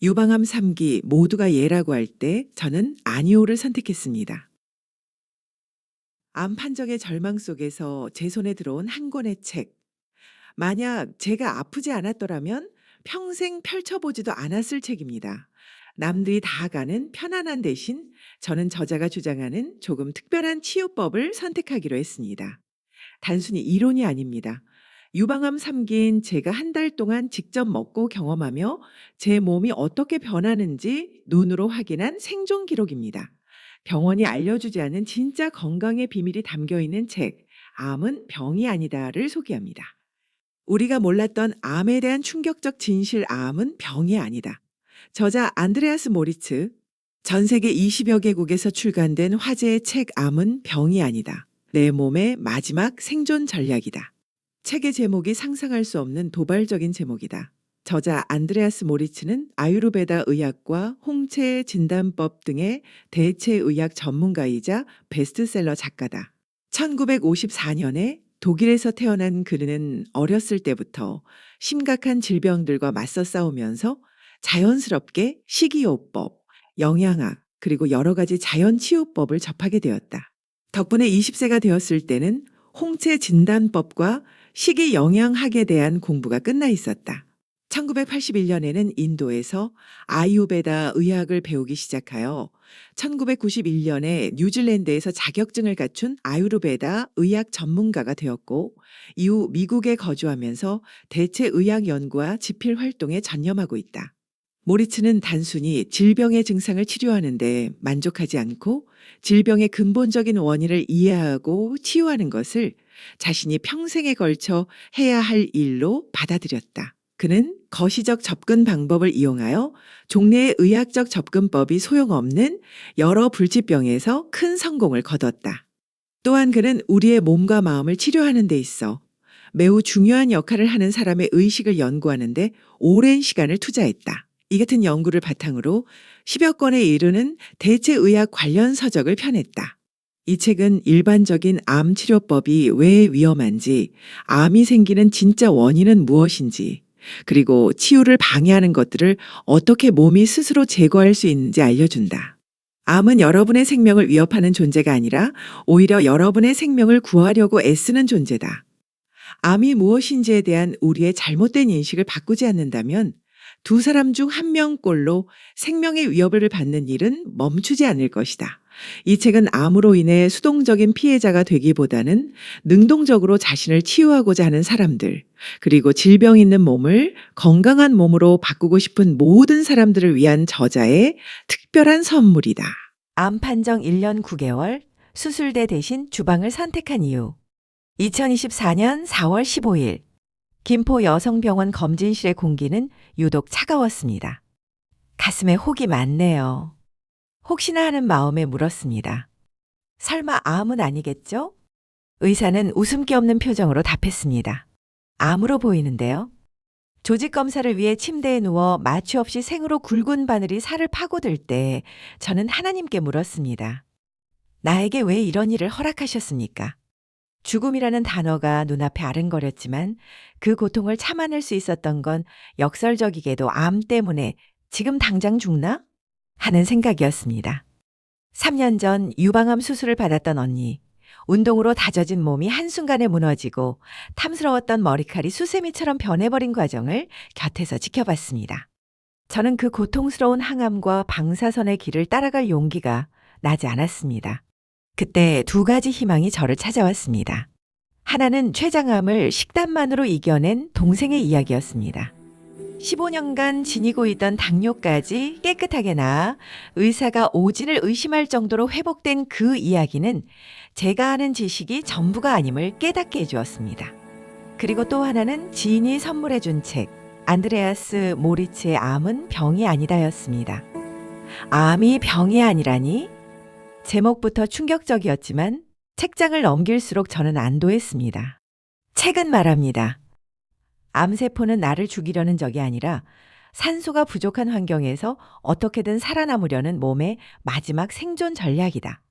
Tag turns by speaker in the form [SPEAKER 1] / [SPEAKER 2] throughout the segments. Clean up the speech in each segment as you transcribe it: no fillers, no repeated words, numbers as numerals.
[SPEAKER 1] 유방암 3기 모두가 예라고 할 때 저는 아니오를 선택했습니다. 암 판정의 절망 속에서 제 손에 들어온 한 권의 책. 만약 제가 아프지 않았더라면 평생 펼쳐보지도 않았을 책입니다. 남들이 다 가는 편안한 대신 저는 저자가 주장하는 조금 특별한 치유법을 선택하기로 했습니다. 단순히 이론이 아닙니다. 유방암 3기인 제가 한 달 동안 직접 먹고 경험하며 제 몸이 어떻게 변하는지 눈으로 확인한 생존 기록입니다. 병원이 알려주지 않은 진짜 건강의 비밀이 담겨 있는 책, 암은 병이 아니다를 소개합니다. 우리가 몰랐던 암에 대한 충격적 진실, 암은 병이 아니다. 저자 안드레아스 모리츠. 전 세계 20여 개국에서 출간된 화제의 책 암은 병이 아니다. 내 몸의 마지막 생존 전략이다. 책의 제목이 상상할 수 없는 도발적인 제목이다. 저자 안드레아스 모리츠는 아유르베다 의학과 홍채 진단법 등의 대체의학 전문가이자 베스트셀러 작가다. 1954년에 독일에서 태어난 그는 어렸을 때부터 심각한 질병들과 맞서 싸우면서 자연스럽게 식이요법, 영양학, 그리고 여러 가지 자연치유법을 접하게 되었다. 덕분에 20세가 되었을 때는 홍채 진단법과 식이영양학에 대한 공부가 끝나 있었다. 1981년에는 인도에서 아유베다 의학을 배우기 시작하여 1991년에 뉴질랜드에서 자격증을 갖춘 아유르베다 의학 전문가가 되었고, 이후 미국에 거주하면서 대체 의학 연구와 집필 활동에 전념하고 있다. 모리츠는 단순히 질병의 증상을 치료하는데 만족하지 않고 질병의 근본적인 원인을 이해하고 치유하는 것을 자신이 평생에 걸쳐 해야 할 일로 받아들였다. 그는 거시적 접근 방법을 이용하여 종래의 의학적 접근법이 소용없는 여러 불치병에서 큰 성공을 거뒀다. 또한 그는 우리의 몸과 마음을 치료하는 데 있어 매우 중요한 역할을 하는 사람의 의식을 연구하는 데 오랜 시간을 투자했다. 이 같은 연구를 바탕으로 10여 권에 이르는 대체의학 관련 서적을 펴냈다. 이 책은 일반적인 암 치료법이 왜 위험한지, 암이 생기는 진짜 원인은 무엇인지, 그리고 치유를 방해하는 것들을 어떻게 몸이 스스로 제거할 수 있는지 알려준다. 암은 여러분의 생명을 위협하는 존재가 아니라 오히려 여러분의 생명을 구하려고 애쓰는 존재다. 암이 무엇인지에 대한 우리의 잘못된 인식을 바꾸지 않는다면 두 사람 중 한 명꼴로 생명의 위협을 받는 일은 멈추지 않을 것이다. 이 책은 암으로 인해 수동적인 피해자가 되기보다는 능동적으로 자신을 치유하고자 하는 사람들, 그리고 질병 있는 몸을 건강한 몸으로 바꾸고 싶은 모든 사람들을 위한 저자의 특별한 선물이다.
[SPEAKER 2] 암 판정 1년 9개월, 수술대 대신 주방을 선택한 이유. 2024년 4월 15일, 김포 여성병원 검진실의 공기는 유독 차가웠습니다. 가슴에 혹이 많네요. 혹시나 하는 마음에 물었습니다. 설마 암은 아니겠죠? 의사는 웃음기 없는 표정으로 답했습니다. 암으로 보이는데요. 조직 검사를 위해 침대에 누워 마취 없이 생으로 굵은 바늘이 살을 파고들 때 저는 하나님께 물었습니다. 나에게 왜 이런 일을 허락하셨습니까? 죽음이라는 단어가 눈앞에 아른거렸지만 그 고통을 참아낼 수 있었던 건 역설적이게도 암 때문에 지금 당장 죽나? 하는 생각이었습니다. 3년 전 유방암 수술을 받았던 언니. 운동으로 다져진 몸이 한순간에 무너지고 탐스러웠던 머리칼이 수세미처럼 변해버린 과정을 곁에서 지켜봤습니다. 저는 그 고통스러운 항암과 방사선의 길을 따라갈 용기가 나지 않았습니다. 그때 두 가지 희망이 저를 찾아왔습니다. 하나는 췌장암을 식단만으로 이겨낸 동생의 이야기였습니다. 15년간 지니고 있던 당뇨까지 깨끗하게 나아 의사가 오진을 의심할 정도로 회복된 그 이야기는 제가 아는 지식이 전부가 아님을 깨닫게 해주었습니다. 그리고 또 하나는 지인이 선물해준 책, 안드레아스 모리츠의 암은 병이 아니다였습니다. 암이 병이 아니라니? 제목부터 충격적이었지만 책장을 넘길수록 저는 안도했습니다. 책은 말합니다. 암세포는 나를 죽이려는 적이 아니라 산소가 부족한 환경에서 어떻게든 살아남으려는 몸의 마지막 생존 전략이다.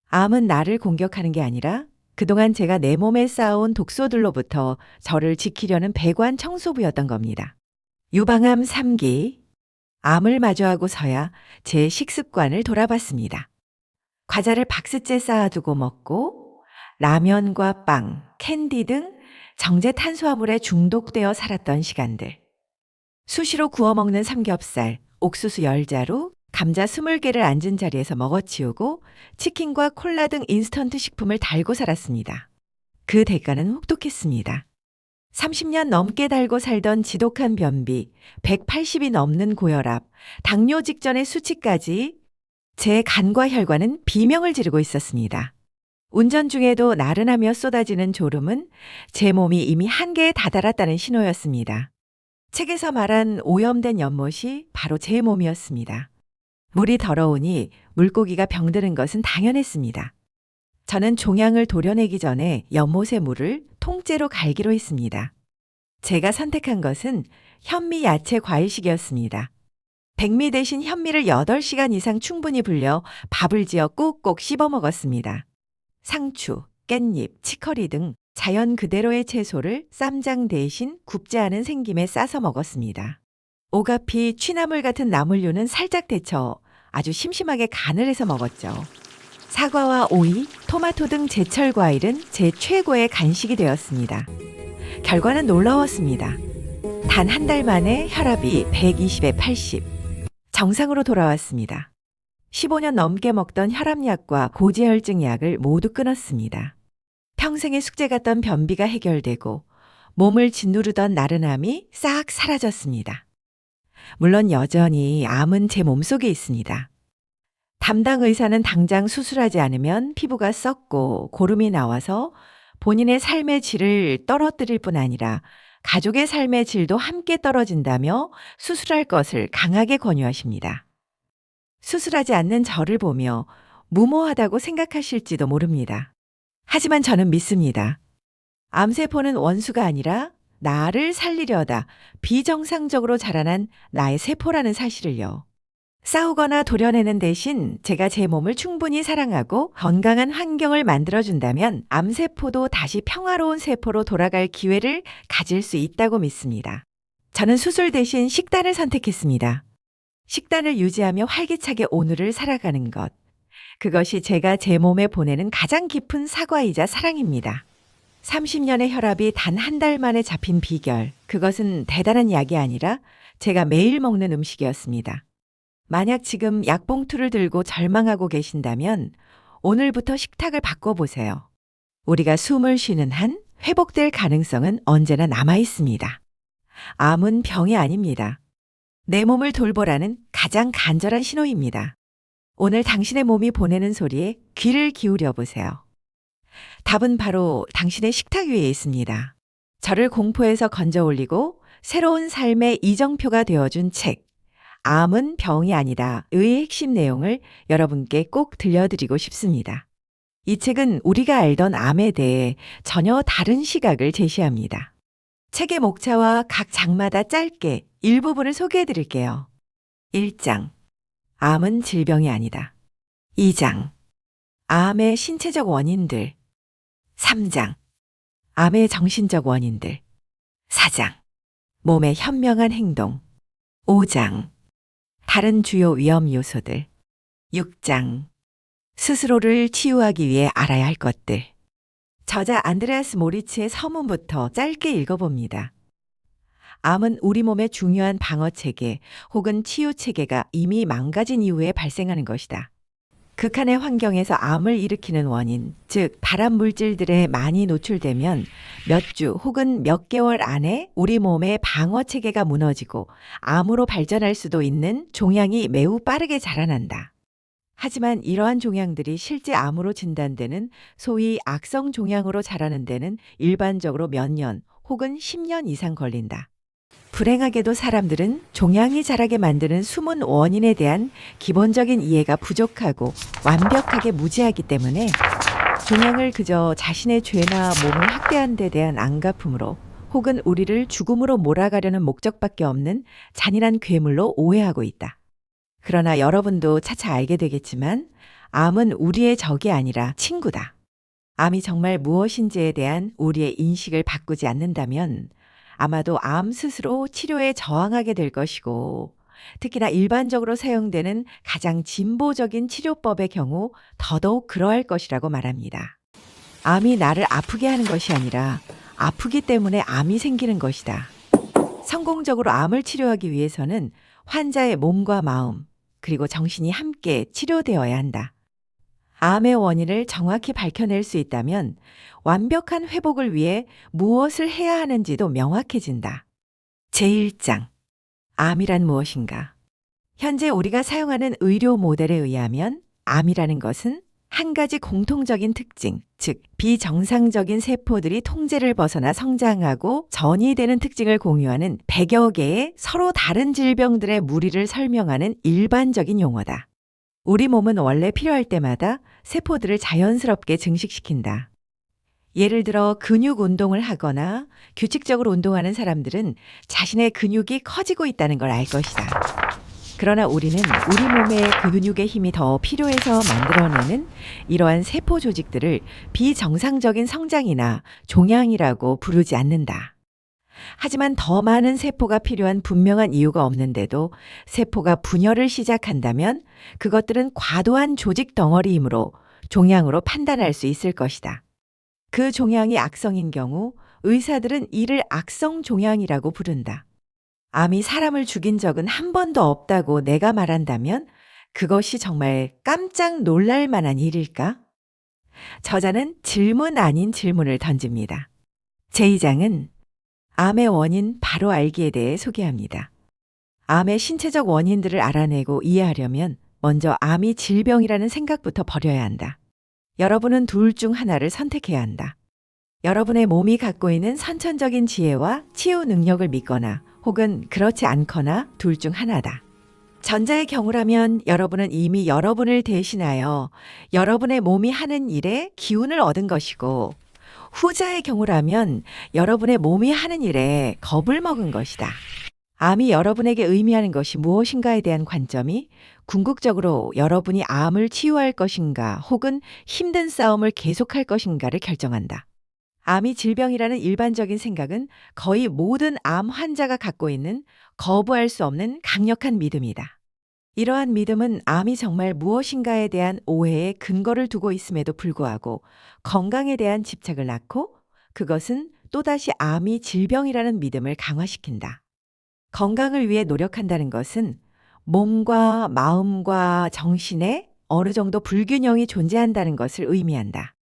[SPEAKER 2] 암은 나를 공격하는 게 아니라 그동안 제가 내 몸에 쌓아온 독소들로부터 저를 지키려는 배관 청소부였던 겁니다. 유방암 3기. 암을 마주하고서야 제 식습관을 돌아봤습니다. 과자를 박스째 쌓아두고 먹고 라면과 빵, 캔디 등 정제 탄수화물에 중독되어 살았던 시간들. 수시로 구워 먹는 삼겹살, 옥수수 10자루, 감자 20개를 앉은 자리에서 먹어치우고 치킨과 콜라 등 인스턴트 식품을 달고 살았습니다. 그 대가는 혹독했습니다. 30년 넘게 달고 살던 지독한 변비, 180이 넘는 고혈압, 당뇨 직전의 수치까지 제 간과 혈관은 비명을 지르고 있었습니다. 운전 중에도 나른하며 쏟아지는 졸음은 제 몸이 이미 한계에 다다랐다는 신호였습니다. 책에서 말한 오염된 연못이 바로 제 몸이었습니다. 물이 더러우니 물고기가 병드는 것은 당연했습니다. 저는 종양을 도려내기 전에 연못의 물을 통째로 갈기로 했습니다. 제가 선택한 것은 현미 야채 과일식이었습니다. 백미 대신 현미를 8시간 이상 충분히 불려 밥을 지어 꼭꼭 씹어 먹었습니다. 상추, 깻잎, 치커리 등 자연 그대로의 채소를 쌈장 대신 굽지 않은 생김에 싸서 먹었습니다. 오가피, 취나물 같은 나물류는 살짝 데쳐 아주 심심하게 간을 해서 먹었죠. 사과와 오이, 토마토 등 제철 과일은 제 최고의 간식이 되었습니다. 결과는 놀라웠습니다. 단 한 달 만에 혈압이 120에 80. 정상으로 돌아왔습니다. 15년 넘게 먹던 혈압약과 고지혈증 약을 모두 끊었습니다. 평생의 숙제 같던 변비가 해결되고 몸을 짓누르던 나른함이 싹 사라졌습니다. 물론 여전히 암은 제 몸속에 있습니다. 담당 의사는 당장 수술하지 않으면 피부가 썩고 고름이 나와서 본인의 삶의 질을 떨어뜨릴 뿐 아니라 가족의 삶의 질도 함께 떨어진다며 수술할 것을 강하게 권유하십니다. 수술하지 않는 저를 보며 무모하다고 생각하실지도 모릅니다. 하지만 저는 믿습니다. 암세포는 원수가 아니라 나를 살리려다 비정상적으로 자라난 나의 세포라는 사실을요. 싸우거나 도려내는 대신 제가 제 몸을 충분히 사랑하고 건강한 환경을 만들어준다면 암세포도 다시 평화로운 세포로 돌아갈 기회를 가질 수 있다고 믿습니다. 저는 수술 대신 식단을 선택했습니다. 식단을 유지하며 활기차게 오늘을 살아가는 것. 그것이 제가 제 몸에 보내는 가장 깊은 사과이자 사랑입니다. 30년의 혈압이 단 한 달 만에 잡힌 비결. 그것은 대단한 약이 아니라 제가 매일 먹는 음식이었습니다. 만약 지금 약봉투를 들고 절망하고 계신다면 오늘부터 식탁을 바꿔보세요. 우리가 숨을 쉬는 한 회복될 가능성은 언제나 남아 있습니다. 암은 병이 아닙니다. 내 몸을 돌보라는 가장 간절한 신호입니다. 오늘 당신의 몸이 보내는 소리에 귀를 기울여 보세요. 답은 바로 당신의 식탁 위에 있습니다. 저를 공포에서 건져 올리고 새로운 삶의 이정표가 되어준 책, 암은 병이 아니다의 핵심 내용을 여러분께 꼭 들려드리고 싶습니다. 이 책은 우리가 알던 암에 대해 전혀 다른 시각을 제시합니다. 책의 목차와 각 장마다 짧게 일부분을 소개해 드릴게요. 1장. 암은 질병이 아니다. 2장. 암의 신체적 원인들. 3장. 암의 정신적 원인들. 4장. 몸의 현명한 행동. 5장. 다른 주요 위험 요소들. 6장. 스스로를 치유하기 위해 알아야 할 것들. 저자 안드레아스 모리츠의 서문부터 짧게 읽어봅니다. 암은 우리 몸의 중요한 방어 체계 혹은 치유 체계가 이미 망가진 이후에 발생하는 것이다. 극한의 환경에서 암을 일으키는 원인, 즉 발암 물질들에 많이 노출되면 몇 주 혹은 몇 개월 안에 우리 몸의 방어 체계가 무너지고 암으로 발전할 수도 있는 종양이 매우 빠르게 자라난다. 하지만 이러한 종양들이 실제 암으로 진단되는 소위 악성 종양으로 자라는 데는 일반적으로 몇 년 혹은 10년 이상 걸린다. 불행하게도 사람들은 종양이 자라게 만드는 숨은 원인에 대한 기본적인 이해가 부족하고 완벽하게 무지하기 때문에 종양을 그저 자신의 죄나 몸을 학대한 데 대한 안갚음으로 혹은 우리를 죽음으로 몰아가려는 목적밖에 없는 잔인한 괴물로 오해하고 있다. 그러나 여러분도 차차 알게 되겠지만 암은 우리의 적이 아니라 친구다. 암이 정말 무엇인지에 대한 우리의 인식을 바꾸지 않는다면 아마도 암 스스로 치료에 저항하게 될 것이고 특히나 일반적으로 사용되는 가장 진보적인 치료법의 경우 더더욱 그러할 것이라고 말합니다. 암이 나를 아프게 하는 것이 아니라 아프기 때문에 암이 생기는 것이다. 성공적으로 암을 치료하기 위해서는 환자의 몸과 마음, 그리고 정신이 함께 치료되어야 한다. 암의 원인을 정확히 밝혀낼 수 있다면 완벽한 회복을 위해 무엇을 해야 하는지도 명확해진다. 제1장. 암이란 무엇인가? 현재 우리가 사용하는 의료 모델에 의하면 암이라는 것은 한 가지 공통적인 특징, 즉 비정상적인 세포들이 통제를 벗어나 성장하고 전이 되는 특징을 공유하는 100여 개의 서로 다른 질병들의 무리를 설명하는 일반적인 용어다. 우리 몸은 원래 필요할 때마다 세포들을 자연스럽게 증식시킨다. 예를 들어 근육 운동을 하거나 규칙적으로 운동하는 사람들은 자신의 근육이 커지고 있다는 걸 알 것이다. 그러나 우리는 우리 몸의 근육의 힘이 더 필요해서 만들어내는 이러한 세포 조직들을 비정상적인 성장이나 종양이라고 부르지 않는다. 하지만 더 많은 세포가 필요한 분명한 이유가 없는데도 세포가 분열을 시작한다면 그것들은 과도한 조직 덩어리이므로 종양으로 판단할 수 있을 것이다. 그 종양이 악성인 경우 의사들은 이를 악성 종양이라고 부른다. 암이 사람을 죽인 적은 한 번도 없다고 내가 말한다면 그것이 정말 깜짝 놀랄 만한 일일까? 저자는 질문 아닌 질문을 던집니다. 제2장은 암의 원인 바로 알기에 대해 소개합니다. 암의 신체적 원인들을 알아내고 이해하려면 먼저 암이 질병이라는 생각부터 버려야 한다. 여러분은 둘 중 하나를 선택해야 한다. 여러분의 몸이 갖고 있는 선천적인 지혜와 치유 능력을 믿거나 혹은 그렇지 않거나 둘 중 하나다. 전자의 경우라면 여러분은 이미 여러분을 대신하여 여러분의 몸이 하는 일에 기운을 얻은 것이고 후자의 경우라면 여러분의 몸이 하는 일에 겁을 먹은 것이다. 암이 여러분에게 의미하는 것이 무엇인가에 대한 관점이 궁극적으로 여러분이 암을 치유할 것인가 혹은 힘든 싸움을 계속할 것인가를 결정한다. 암이 질병이라는 일반적인 생각은 거의 모든 암 환자가 갖고 있는 거부할 수 없는 강력한 믿음이다. 이러한 믿음은 암이 정말 무엇인가에 대한 오해에 근거를 두고 있음에도 불구하고 건강에 대한 집착을 낳고 그것은 또다시 암이 질병이라는 믿음을 강화시킨다. 건강을 위해 노력한다는 것은 몸과 마음과 정신에 어느 정도 불균형이 존재한다는 것을 의미한다.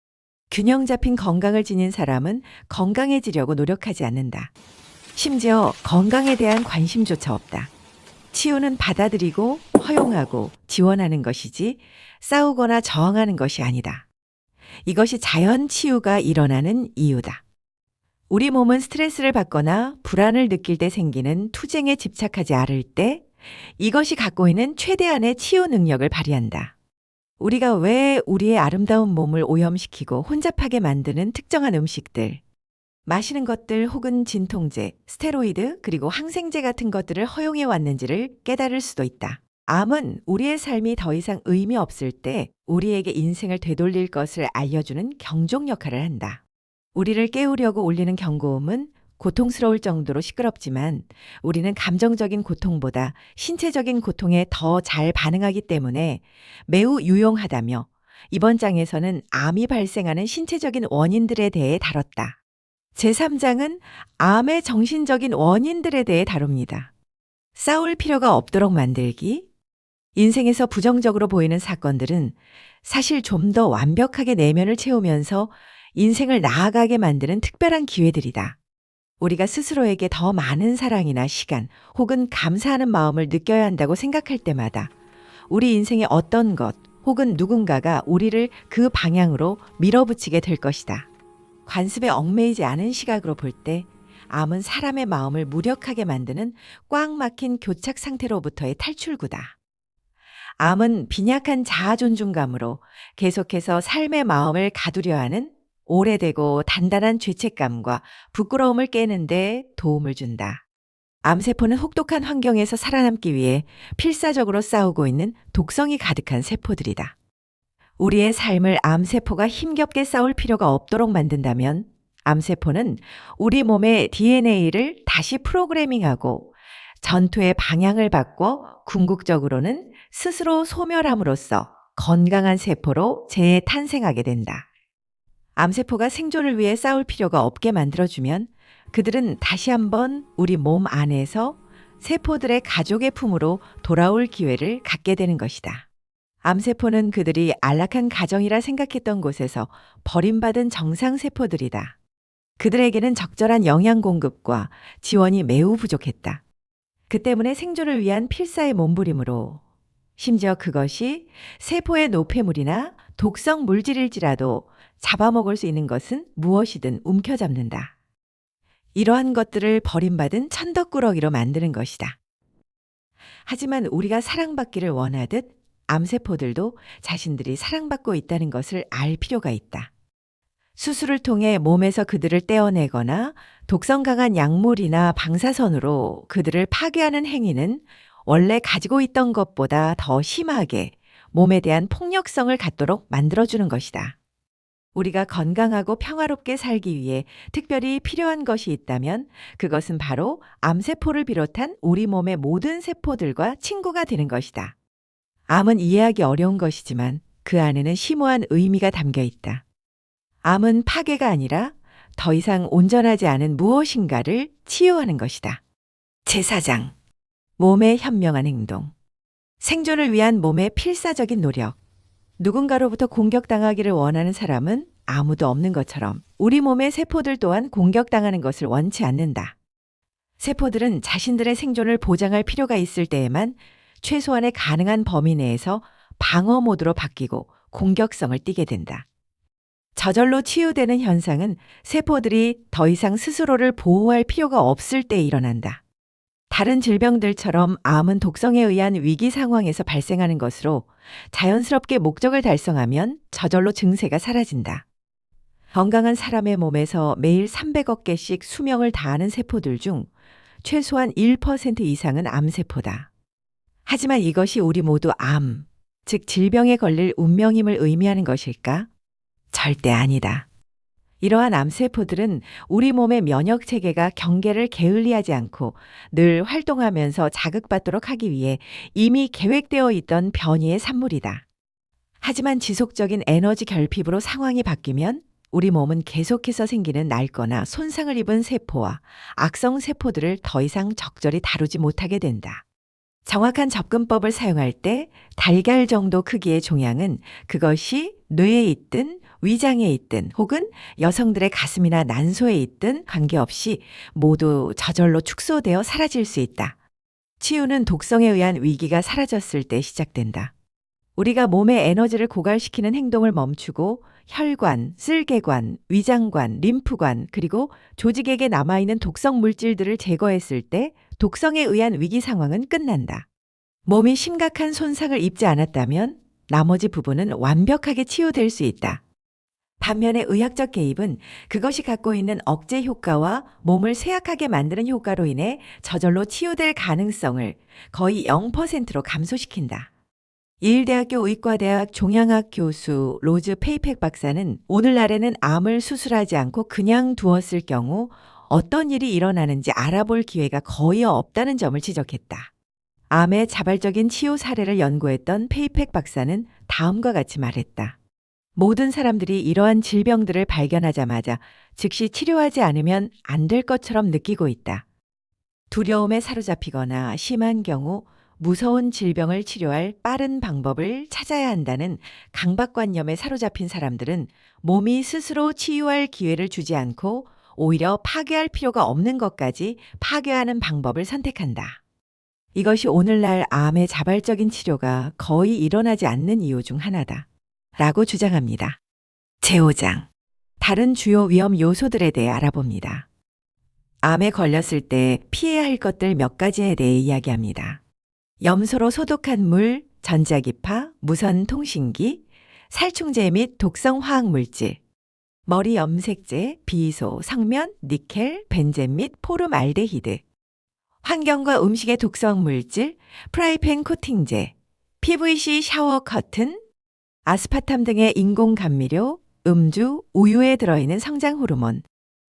[SPEAKER 2] 균형 잡힌 건강을 지닌 사람은 건강해지려고 노력하지 않는다. 심지어 건강에 대한 관심조차 없다. 치유는 받아들이고 허용하고 지원하는 것이지 싸우거나 저항하는 것이 아니다. 이것이 자연 치유가 일어나는 이유다. 우리 몸은 스트레스를 받거나 불안을 느낄 때 생기는 투쟁에 집착하지 않을 때 이것이 갖고 있는 최대한의 치유 능력을 발휘한다. 우리가 왜 우리의 아름다운 몸을 오염시키고 혼잡하게 만드는 특정한 음식들, 마시는 것들 혹은 진통제, 스테로이드 그리고 항생제 같은 것들을 허용해 왔는지를 깨달을 수도 있다. 암은 우리의 삶이 더 이상 의미 없을 때 우리에게 인생을 되돌릴 것을 알려주는 경종 역할을 한다. 우리를 깨우려고 울리는 경고음은 고통스러울 정도로 시끄럽지만 우리는 감정적인 고통보다 신체적인 고통에 더 잘 반응하기 때문에 매우 유용하다며 이번 장에서는 암이 발생하는 신체적인 원인들에 대해 다뤘다. 제3장은 암의 정신적인 원인들에 대해 다룹니다. 싸울 필요가 없도록 만들기. 인생에서 부정적으로 보이는 사건들은 사실 좀 더 완벽하게 내면을 채우면서 인생을 나아가게 만드는 특별한 기회들이다. 우리가 스스로에게 더 많은 사랑이나 시간 혹은 감사하는 마음을 느껴야 한다고 생각할 때마다 우리 인생의 어떤 것 혹은 누군가가 우리를 그 방향으로 밀어붙이게 될 것이다. 관습에 얽매이지 않은 시각으로 볼 때 암은 사람의 마음을 무력하게 만드는 꽉 막힌 교착 상태로부터의 탈출구다. 암은 빈약한 자아 존중감으로 계속해서 삶의 마음을 가두려 하는 오래되고 단단한 죄책감과 부끄러움을 깨는 데 도움을 준다. 암세포는 혹독한 환경에서 살아남기 위해 필사적으로 싸우고 있는 독성이 가득한 세포들이다. 우리의 삶을 암세포가 힘겹게 싸울 필요가 없도록 만든다면 암세포는 우리 몸의 DNA를 다시 프로그래밍하고 전투의 방향을 바꿔 궁극적으로는 스스로 소멸함으로써 건강한 세포로 재탄생하게 된다. 암세포가 생존을 위해 싸울 필요가 없게 만들어주면 그들은 다시 한번 우리 몸 안에서 세포들의 가족의 품으로 돌아올 기회를 갖게 되는 것이다. 암세포는 그들이 안락한 가정이라 생각했던 곳에서 버림받은 정상세포들이다. 그들에게는 적절한 영양 공급과 지원이 매우 부족했다. 그 때문에 생존을 위한 필사의 몸부림으로 심지어 그것이 세포의 노폐물이나 독성 물질일지라도 잡아먹을 수 있는 것은 무엇이든 움켜잡는다. 이러한 것들을 버림받은 천덕꾸러기로 만드는 것이다. 하지만 우리가 사랑받기를 원하듯 암세포들도 자신들이 사랑받고 있다는 것을 알 필요가 있다. 수술을 통해 몸에서 그들을 떼어내거나 독성 강한 약물이나 방사선으로 그들을 파괴하는 행위는 원래 가지고 있던 것보다 더 심하게 몸에 대한 폭력성을 갖도록 만들어주는 것이다. 우리가 건강하고 평화롭게 살기 위해 특별히 필요한 것이 있다면 그것은 바로 암세포를 비롯한 우리 몸의 모든 세포들과 친구가 되는 것이다. 암은 이해하기 어려운 것이지만 그 안에는 심오한 의미가 담겨 있다. 암은 파괴가 아니라 더 이상 온전하지 않은 무엇인가를 치유하는 것이다. 제4장 몸의 현명한 행동. 생존을 위한 몸의 필사적인 노력. 누군가로부터 공격당하기를 원하는 사람은 아무도 없는 것처럼 우리 몸의 세포들 또한 공격당하는 것을 원치 않는다. 세포들은 자신들의 생존을 보장할 필요가 있을 때에만 최소한의 가능한 범위 내에서 방어 모드로 바뀌고 공격성을 띠게 된다. 저절로 치유되는 현상은 세포들이 더 이상 스스로를 보호할 필요가 없을 때 일어난다. 다른 질병들처럼 암은 독성에 의한 위기 상황에서 발생하는 것으로 자연스럽게 목적을 달성하면 저절로 증세가 사라진다. 건강한 사람의 몸에서 매일 300억 개씩 수명을 다하는 세포들 중 최소한 1% 이상은 암세포다. 하지만 이것이 우리 모두 암, 즉 질병에 걸릴 운명임을 의미하는 것일까? 절대 아니다. 이러한 암세포들은 우리 몸의 면역 체계가 경계를 게을리하지 않고 늘 활동하면서 자극받도록 하기 위해 이미 계획되어 있던 변이의 산물이다. 하지만 지속적인 에너지 결핍으로 상황이 바뀌면 우리 몸은 계속해서 생기는 낡거나 손상을 입은 세포와 악성 세포들을 더 이상 적절히 다루지 못하게 된다. 정확한 접근법을 사용할 때 달걀 정도 크기의 종양은 그것이 뇌에 있든 위장에 있든 혹은 여성들의 가슴이나 난소에 있든 관계없이 모두 저절로 축소되어 사라질 수 있다. 치유는 독성에 의한 위기가 사라졌을 때 시작된다. 우리가 몸의 에너지를 고갈시키는 행동을 멈추고 혈관, 쓸개관, 위장관, 림프관 그리고 조직에게 남아있는 독성 물질들을 제거했을 때 독성에 의한 위기 상황은 끝난다. 몸이 심각한 손상을 입지 않았다면 나머지 부분은 완벽하게 치유될 수 있다. 반면에 의학적 개입은 그것이 갖고 있는 억제 효과와 몸을 쇠약하게 만드는 효과로 인해 저절로 치유될 가능성을 거의 0%로 감소시킨다. 예일대학교 의과대학 종양학 교수 로즈 페이펙 박사는 오늘날에는 암을 수술하지 않고 그냥 두었을 경우 어떤 일이 일어나는지 알아볼 기회가 거의 없다는 점을 지적했다. 암의 자발적인 치유 사례를 연구했던 페이펙 박사는 다음과 같이 말했다. 모든 사람들이 이러한 질병들을 발견하자마자 즉시 치료하지 않으면 안 될 것처럼 느끼고 있다. 두려움에 사로잡히거나 심한 경우 무서운 질병을 치료할 빠른 방법을 찾아야 한다는 강박관념에 사로잡힌 사람들은 몸이 스스로 치유할 기회를 주지 않고 오히려 파괴할 필요가 없는 것까지 파괴하는 방법을 선택한다. 이것이 오늘날 암의 자발적인 치료가 거의 일어나지 않는 이유 중 하나다. 라고 주장합니다. 제5장. 다른 주요 위험 요소들에 대해 알아봅니다. 암에 걸렸을 때 피해야 할 것들 몇 가지에 대해 이야기합니다. 염소로 소독한 물, 전자기파, 무선 통신기, 살충제 및 독성 화학물질, 머리 염색제, 비소, 성면, 니켈, 벤젠 및 포름알데히드, 환경과 음식의 독성 물질, 프라이팬 코팅제, PVC 샤워 커튼, 아스파탐 등의 인공 감미료, 음주, 우유에 들어있는 성장 호르몬,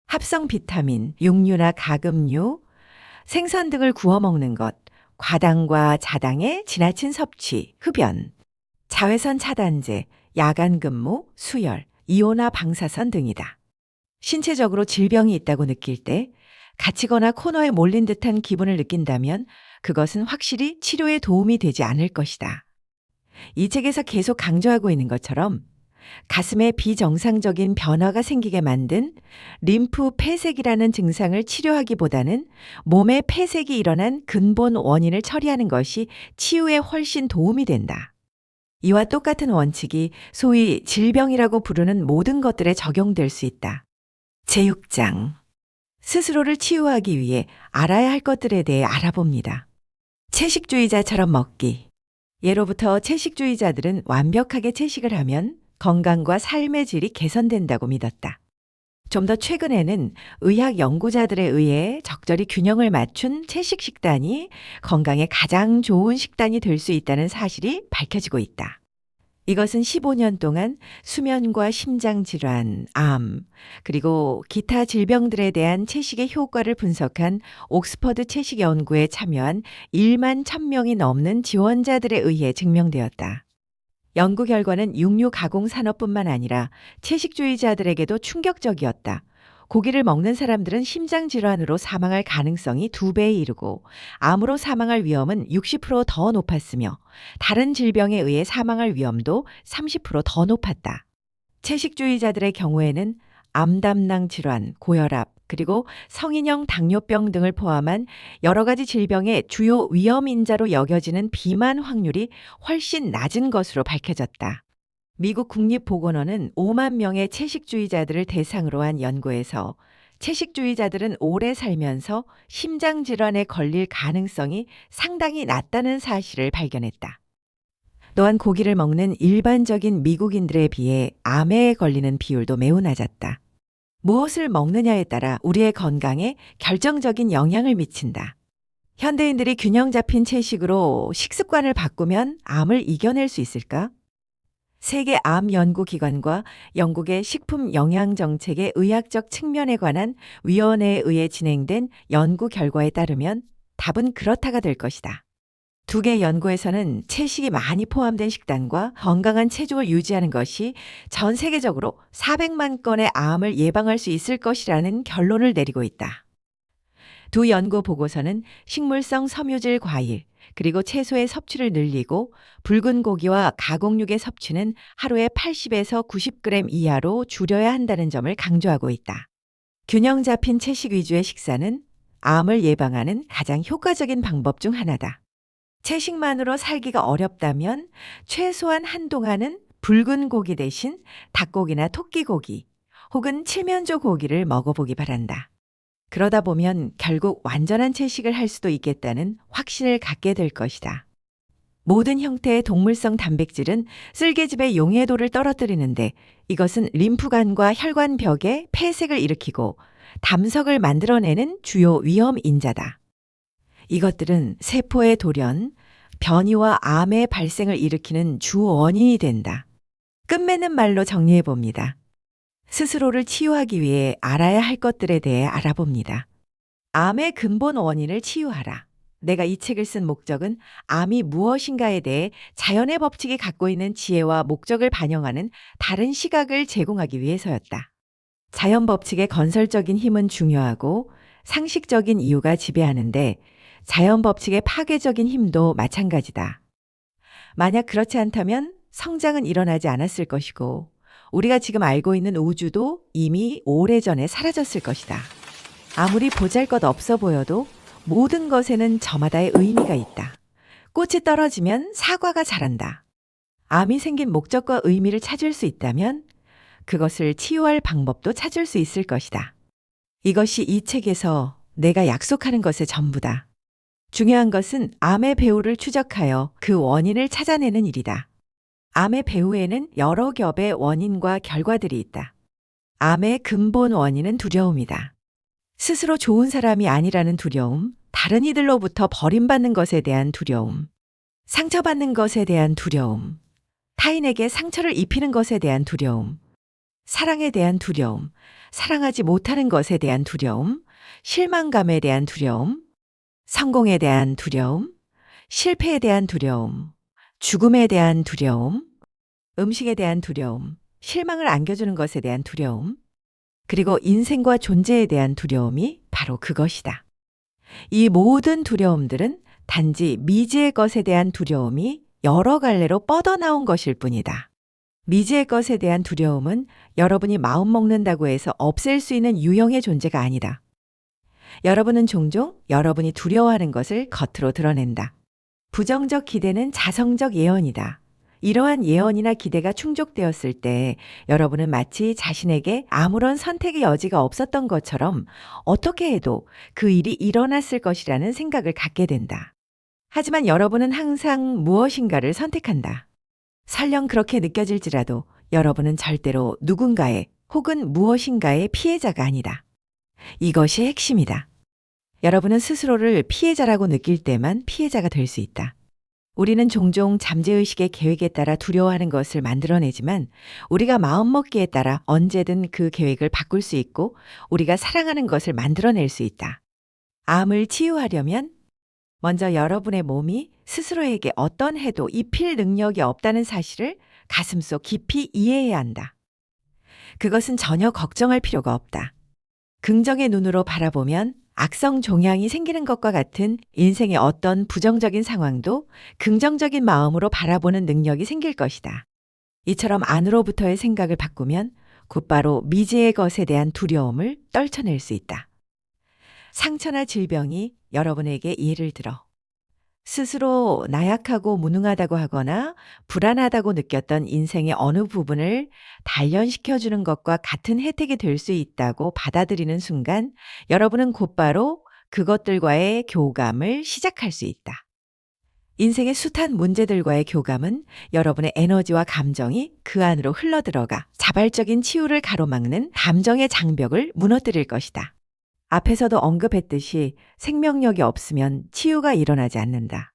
[SPEAKER 2] 합성 비타민, 육류나 가금류, 생선 등을 구워 먹는 것, 과당과 자당의 지나친 섭취, 흡연, 자외선 차단제, 야간 근무, 수혈, 이온화 방사선 등이다. 신체적으로 질병이 있다고 느낄 때 갇히거나 코너에 몰린 듯한 기분을 느낀다면 그것은 확실히 치료에 도움이 되지 않을 것이다. 이 책에서 계속 강조하고 있는 것처럼 가슴에 비정상적인 변화가 생기게 만든 림프 폐색이라는 증상을 치료하기보다는 몸에 폐색이 일어난 근본 원인을 처리하는 것이 치유에 훨씬 도움이 된다. 이와 똑같은 원칙이 소위 질병이라고 부르는 모든 것들에 적용될 수 있다. 제6장. 스스로를 치유하기 위해 알아야 할 것들에 대해 알아봅니다. 채식주의자처럼 먹기. 예로부터 채식주의자들은 완벽하게 채식을 하면 건강과 삶의 질이 개선된다고 믿었다. 좀 더 최근에는 의학 연구자들에 의해 적절히 균형을 맞춘 채식 식단이 건강에 가장 좋은 식단이 될 수 있다는 사실이 밝혀지고 있다. 이것은 15년 동안 수면과 심장질환, 암, 그리고 기타 질병들에 대한 채식의 효과를 분석한 옥스퍼드 채식 연구에 참여한 1만 1,000명이 넘는 지원자들에 의해 증명되었다. 연구 결과는 육류 가공 산업뿐만 아니라 채식주의자들에게도 충격적이었다. 고기를 먹는 사람들은 심장질환으로 사망할 가능성이 2배에 이르고 암으로 사망할 위험은 60%더 높았으며 다른 질병에 의해 사망할 위험도 30%더 높았다. 채식주의자들의 경우에는 암담낭 질환, 고혈압, 그리고 성인형 당뇨병 등을 포함한 여러 가지 질병의 주요 위험 인자로 여겨지는 비만 확률이 훨씬 낮은 것으로 밝혀졌다. 미국 국립보건원은 5만 명의 채식주의자들을 대상으로 한 연구에서 채식주의자들은 오래 살면서 심장질환에 걸릴 가능성이 상당히 낮다는 사실을 발견했다. 또한 고기를 먹는 일반적인 미국인들에 비해 암에 걸리는 비율도 매우 낮았다. 무엇을 먹느냐에 따라 우리의 건강에 결정적인 영향을 미친다. 현대인들이 균형 잡힌 채식으로 식습관을 바꾸면 암을 이겨낼 수 있을까? 세계암연구기관과 영국의 식품영양정책의 의학적 측면에 관한 위원회에 의해 진행된 연구 결과에 따르면 답은 그렇다가 될 것이다. 두 개 연구에서는 채식이 많이 포함된 식단과 건강한 체중을 유지하는 것이 전 세계적으로 400만 건의 암을 예방할 수 있을 것이라는 결론을 내리고 있다. 두 연구 보고서는 식물성 섬유질 과일, 그리고 채소의 섭취를 늘리고 붉은 고기와 가공육의 섭취는 하루에 80에서 90g 이하로 줄여야 한다는 점을 강조하고 있다. 균형 잡힌 채식 위주의 식사는 암을 예방하는 가장 효과적인 방법 중 하나다. 채식만으로 살기가 어렵다면 최소한 한동안은 붉은 고기 대신 닭고기나 토끼고기 혹은 칠면조 고기를 먹어보기 바란다. 그러다 보면 결국 완전한 채식을 할 수도 있겠다는 확신을 갖게 될 것이다. 모든 형태의 동물성 단백질은 쓸개즙의 용해도를 떨어뜨리는데 이것은 림프관과 혈관벽에 폐색을 일으키고 담석을 만들어내는 주요 위험 인자다. 이것들은 세포의 돌연, 변이와 암의 발생을 일으키는 주 원인이 된다. 끝맺는 말로 정리해 봅니다. 스스로를 치유하기 위해 알아야 할 것들에 대해 알아봅니다. 암의 근본 원인을 치유하라. 내가 이 책을 쓴 목적은 암이 무엇인가에 대해 자연의 법칙이 갖고 있는 지혜와 목적을 반영하는 다른 시각을 제공하기 위해서였다. 자연 법칙의 건설적인 힘은 중요하고 상식적인 이유가 지배하는데 자연 법칙의 파괴적인 힘도 마찬가지다. 만약 그렇지 않다면 성장은 일어나지 않았을 것이고 우리가 지금 알고 있는 우주도 이미 오래전에 사라졌을 것이다. 아무리 보잘것없어 보여도 모든 것에는 저마다의 의미가 있다. 꽃이 떨어지면 사과가 자란다. 암이 생긴 목적과 의미를 찾을 수 있다면 그것을 치유할 방법도 찾을 수 있을 것이다. 이것이 이 책에서 내가 약속하는 것의 전부다. 중요한 것은 암의 배후를 추적하여 그 원인을 찾아내는 일이다. 암의 배후에는 여러 겹의 원인과 결과들이 있다. 암의 근본 원인은 두려움이다. 스스로 좋은 사람이 아니라는 두려움, 다른 이들로부터 버림받는 것에 대한 두려움, 상처받는 것에 대한 두려움, 타인에게 상처를 입히는 것에 대한 두려움, 사랑에 대한 두려움, 사랑하지 못하는 것에 대한 두려움, 실망감에 대한 두려움, 성공에 대한 두려움, 실패에 대한 두려움, 죽음에 대한 두려움, 음식에 대한 두려움, 실망을 안겨주는 것에 대한 두려움, 그리고 인생과 존재에 대한 두려움이 바로 그것이다. 이 모든 두려움들은 단지 미지의 것에 대한 두려움이 여러 갈래로 뻗어나온 것일 뿐이다. 미지의 것에 대한 두려움은 여러분이 마음먹는다고 해서 없앨 수 있는 유형의 존재가 아니다. 여러분은 종종 여러분이 두려워하는 것을 겉으로 드러낸다. 부정적 기대는 자성적 예언이다. 이러한 예언이나 기대가 충족되었을 때 여러분은 마치 자신에게 아무런 선택의 여지가 없었던 것처럼 어떻게 해도 그 일이 일어났을 것이라는 생각을 갖게 된다. 하지만 여러분은 항상 무엇인가를 선택한다. 설령 그렇게 느껴질지라도 여러분은 절대로 누군가의 혹은 무엇인가의 피해자가 아니다. 이것이 핵심이다. 여러분은 스스로를 피해자라고 느낄 때만 피해자가 될 수 있다. 우리는 종종 잠재의식의 계획에 따라 두려워하는 것을 만들어내지만 우리가 마음먹기에 따라 언제든 그 계획을 바꿀 수 있고 우리가 사랑하는 것을 만들어낼 수 있다. 암을 치유하려면 먼저 여러분의 몸이 스스로에게 어떤 해도 입힐 능력이 없다는 사실을 가슴속 깊이 이해해야 한다. 그것은 전혀 걱정할 필요가 없다. 긍정의 눈으로 바라보면 악성 종양이 생기는 것과 같은 인생의 어떤 부정적인 상황도 긍정적인 마음으로 바라보는 능력이 생길 것이다. 이처럼 안으로부터의 생각을 바꾸면 곧바로 미지의 것에 대한 두려움을 떨쳐낼 수 있다. 상처나 질병이 여러분에게 예를 들어 스스로 나약하고 무능하다고 하거나 불안하다고 느꼈던 인생의 어느 부분을 단련시켜주는 것과 같은 혜택이 될 수 있다고 받아들이는 순간 여러분은 곧바로 그것들과의 교감을 시작할 수 있다. 인생의 숱한 문제들과의 교감은 여러분의 에너지와 감정이 그 안으로 흘러들어가 자발적인 치유를 가로막는 감정의 장벽을 무너뜨릴 것이다. 앞에서도 언급했듯이 생명력이 없으면 치유가 일어나지 않는다.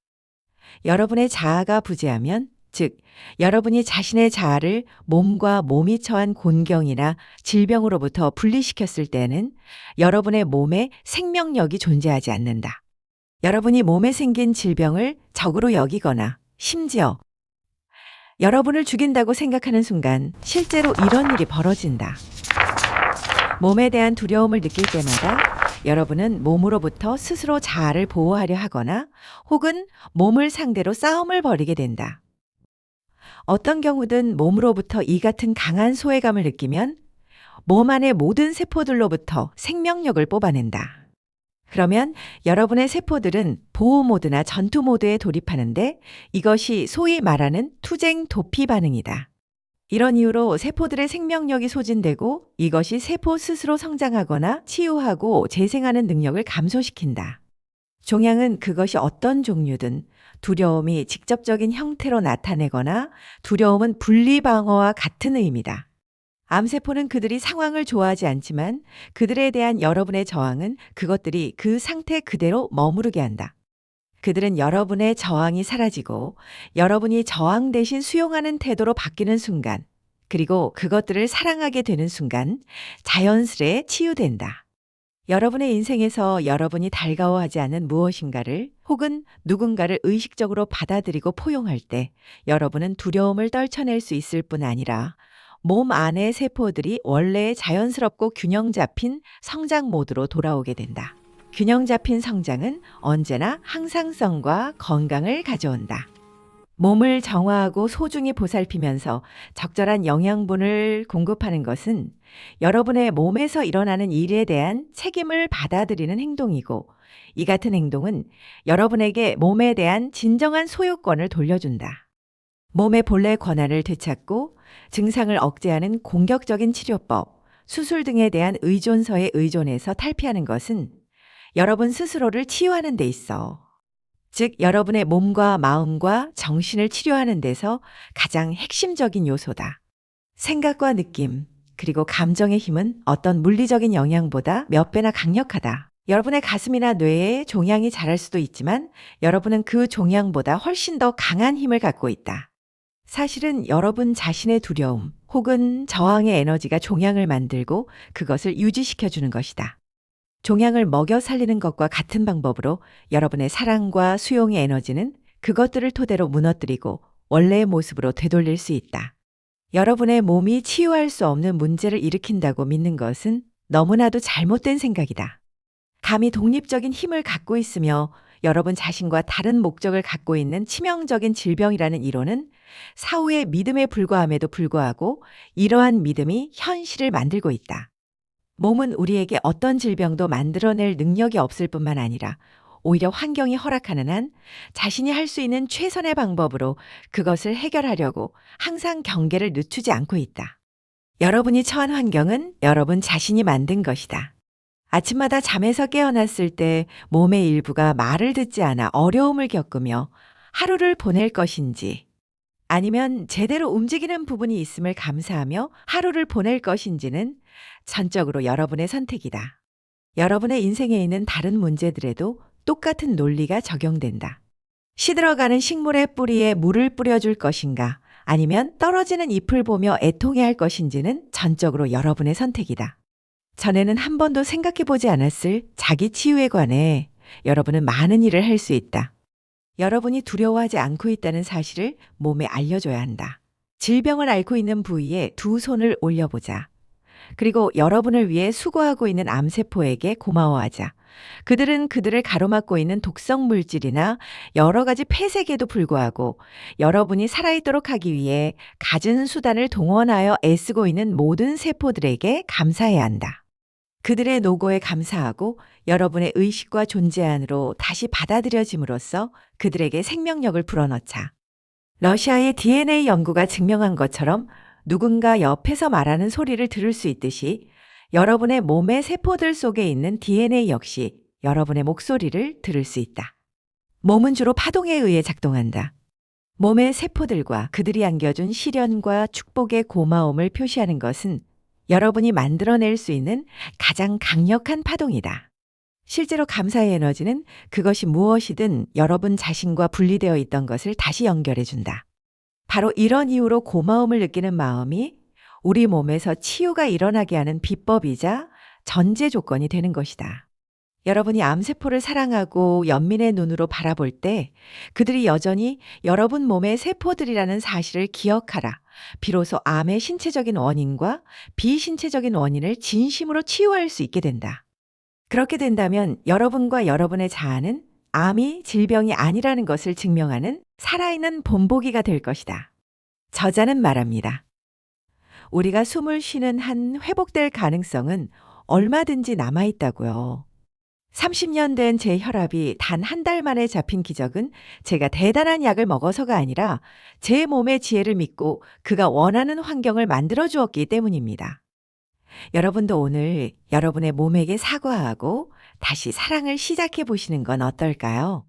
[SPEAKER 2] 여러분의 자아가 부재하면, 즉 여러분이 자신의 자아를 몸과 몸이 처한 곤경이나 질병으로부터 분리시켰을 때는 여러분의 몸에 생명력이 존재하지 않는다. 여러분이 몸에 생긴 질병을 적으로 여기거나 심지어 여러분을 죽인다고 생각하는 순간 실제로 이런 일이 벌어진다. 몸에 대한 두려움을 느낄 때마다 여러분은 몸으로부터 스스로 자아를 보호하려 하거나 혹은 몸을 상대로 싸움을 벌이게 된다. 어떤 경우든 몸으로부터 이 같은 강한 소외감을 느끼면 몸 안의 모든 세포들로부터 생명력을 뽑아낸다. 그러면 여러분의 세포들은 보호 모드나 전투 모드에 돌입하는데 이것이 소위 말하는 투쟁 도피 반응이다. 이런 이유로 세포들의 생명력이 소진되고 이것이 세포 스스로 성장하거나 치유하고 재생하는 능력을 감소시킨다. 종양은 그것이 어떤 종류든 두려움이 직접적인 형태로 나타내거나 두려움은 분리방어와 같은 의미다. 암세포는 그들이 상황을 좋아하지 않지만 그들에 대한 여러분의 저항은 그것들이 그 상태 그대로 머무르게 한다. 그들은 여러분의 저항이 사라지고 여러분이 저항 대신 수용하는 태도로 바뀌는 순간, 그리고 그것들을 사랑하게 되는 순간 자연스레 치유된다. 여러분의 인생에서 여러분이 달가워하지 않는 무엇인가를 혹은 누군가를 의식적으로 받아들이고 포용할 때 여러분은 두려움을 떨쳐낼 수 있을 뿐 아니라 몸 안의 세포들이 원래의 자연스럽고 균형 잡힌 성장 모드로 돌아오게 된다. 균형 잡힌 성장은 언제나 항상성과 건강을 가져온다. 몸을 정화하고 소중히 보살피면서 적절한 영양분을 공급하는 것은 여러분의 몸에서 일어나는 일에 대한 책임을 받아들이는 행동이고 이 같은 행동은 여러분에게 몸에 대한 진정한 소유권을 돌려준다. 몸의 본래 권한을 되찾고 증상을 억제하는 공격적인 치료법, 수술 등에 대한 의존서에 의존해서 탈피하는 것은 여러분 스스로를 치유하는 데 있어. 즉 여러분의 몸과 마음과 정신을 치료하는 데서 가장 핵심적인 요소다. 생각과 느낌, 그리고 감정의 힘은 어떤 물리적인 영향보다 몇 배나 강력하다. 여러분의 가슴이나 뇌에 종양이 자랄 수도 있지만 여러분은 그 종양보다 훨씬 더 강한 힘을 갖고 있다. 사실은 여러분 자신의 두려움 혹은 저항의 에너지가 종양을 만들고 그것을 유지시켜주는 것이다. 종양을 먹여 살리는 것과 같은 방법으로 여러분의 사랑과 수용의 에너지는 그것들을 토대로 무너뜨리고 원래의 모습으로 되돌릴 수 있다. 여러분의 몸이 치유할 수 없는 문제를 일으킨다고 믿는 것은 너무나도 잘못된 생각이다. 감히 독립적인 힘을 갖고 있으며 여러분 자신과 다른 목적을 갖고 있는 치명적인 질병이라는 이론은 사후의 믿음에 불과함에도 불구하고 이러한 믿음이 현실을 만들고 있다. 몸은 우리에게 어떤 질병도 만들어낼 능력이 없을 뿐만 아니라 오히려 환경이 허락하는 한 자신이 할 수 있는 최선의 방법으로 그것을 해결하려고 항상 경계를 늦추지 않고 있다. 여러분이 처한 환경은 여러분 자신이 만든 것이다. 아침마다 잠에서 깨어났을 때 몸의 일부가 말을 듣지 않아 어려움을 겪으며 하루를 보낼 것인지, 아니면 제대로 움직이는 부분이 있음을 감사하며 하루를 보낼 것인지는 전적으로 여러분의 선택이다. 여러분의 인생에 있는 다른 문제들에도 똑같은 논리가 적용된다. 시들어가는 식물의 뿌리에 물을 뿌려줄 것인가, 아니면 떨어지는 잎을 보며 애통해할 것인지는 전적으로 여러분의 선택이다. 전에는 한 번도 생각해 보지 않았을 자기 치유에 관해 여러분은 많은 일을 할 수 있다. 여러분이 두려워하지 않고 있다는 사실을 몸에 알려줘야 한다. 질병을 앓고 있는 부위에 두 손을 올려보자. 그리고 여러분을 위해 수고하고 있는 암세포에게 고마워하자. 그들은 그들을 가로막고 있는 독성 물질이나 여러 가지 폐색에도 불구하고 여러분이 살아있도록 하기 위해 갖은 수단을 동원하여 애쓰고 있는 모든 세포들에게 감사해야 한다. 그들의 노고에 감사하고 여러분의 의식과 존재 안으로 다시 받아들여짐으로써 그들에게 생명력을 불어넣자. 러시아의 DNA 연구가 증명한 것처럼 누군가 옆에서 말하는 소리를 들을 수 있듯이 여러분의 몸의 세포들 속에 있는 DNA 역시 여러분의 목소리를 들을 수 있다. 몸은 주로 파동에 의해 작동한다. 몸의 세포들과 그들이 안겨준 시련과 축복의 고마움을 표시하는 것은 여러분이 만들어낼 수 있는 가장 강력한 파동이다. 실제로 감사의 에너지는 그것이 무엇이든 여러분 자신과 분리되어 있던 것을 다시 연결해준다. 바로 이런 이유로 고마움을 느끼는 마음이 우리 몸에서 치유가 일어나게 하는 비법이자 전제 조건이 되는 것이다. 여러분이 암세포를 사랑하고 연민의 눈으로 바라볼 때 그들이 여전히 여러분 몸의 세포들이라는 사실을 기억하라. 비로소 암의 신체적인 원인과 비신체적인 원인을 진심으로 치유할 수 있게 된다. 그렇게 된다면 여러분과 여러분의 자아는 암이 질병이 아니라는 것을 증명하는 살아있는 본보기가 될 것이다. 저자는 말합니다. 우리가 숨을 쉬는 한 회복될 가능성은 얼마든지 남아있다고요. 30년 된 제 혈압이 단 한 달 만에 잡힌 기적은 제가 대단한 약을 먹어서가 아니라 제 몸의 지혜를 믿고 그가 원하는 환경을 만들어 주었기 때문입니다. 여러분도 오늘 여러분의 몸에게 사과하고 다시 사랑을 시작해 보시는 건 어떨까요?